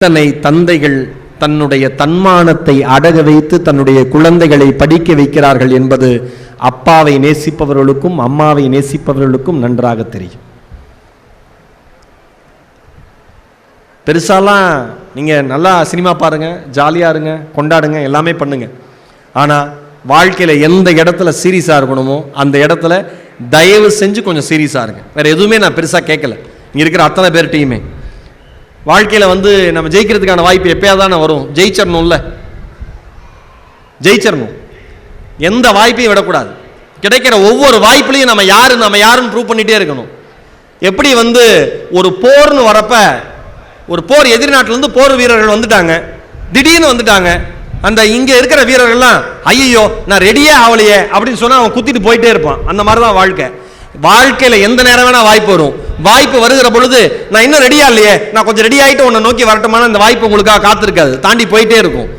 எத்தனை தந்தைகள் தன்னுடைய தன்மானத்தை அடக வைத்து தன்னுடைய குழந்தைகளை படிக்க வைக்கிறார்கள் என்பது அப்பாவை நேசிப்பவர்களுக்கும் அம்மாவை நேசிப்பவர்களுக்கும் நன்றாக தெரியும். பெருசாலாம் நீங்க நல்லா சினிமா பாருங்க, ஜாலியா இருங்க, கொண்டாடுங்க, எல்லாமே பண்ணுங்க. ஆனா வாழ்க்கையில எந்த இடத்துல சீரியஸா இருக்கணுமோ அந்த இடத்துல தயவு செஞ்சு கொஞ்சம் சீரியஸா இருங்க. வேற எதுவுமே நான் பெருசா கேட்கல. இங்க இருக்கிற அத்தனை பேர்ட்டையுமே வாழ்க்கையில் நம்ம ஜெயிக்கிறதுக்கான வாய்ப்பு எப்பயாவது தானே வரும். ஜெயிச்சிடணும்ல, ஜெயிச்சிடணும். எந்த வாய்ப்பையும் விடக்கூடாது. கிடைக்கிற ஒவ்வொரு வாய்ப்புலையும் நம்ம யாருன்னு ப்ரூவ் பண்ணிட்டே இருக்கணும். எப்படி ஒரு போர்னு வரப்ப, ஒரு போர் எதிரி நாட்டிலிருந்து போர் வீரர்கள் வந்துட்டாங்க, திடீர்னு வந்துட்டாங்க. அந்த இங்க இருக்கிற வீரர்கள்லாம் ஐயோ நான் ரெடியே ஆகலையே அப்படின்னு சொன்னா அவன் குத்திட்டு போயிட்டே இருப்பான். அந்த மாதிரி தான் வாழ்க்கை. வாழ்க்கையில எந்த நேரம் வேணா வாய்ப்பு வரும். வாய்ப்பு வருகிற பொழுது நான் இன்னும் ரெடியா இல்லையே, நான் கொஞ்சம் ரெடி ஆயிட்டு உன்னை நோக்கி வரட்டுமான அந்த வாய்ப்பு உங்களுக்காக காத்திருக்காது, தாண்டி போயிட்டே இருக்கும்.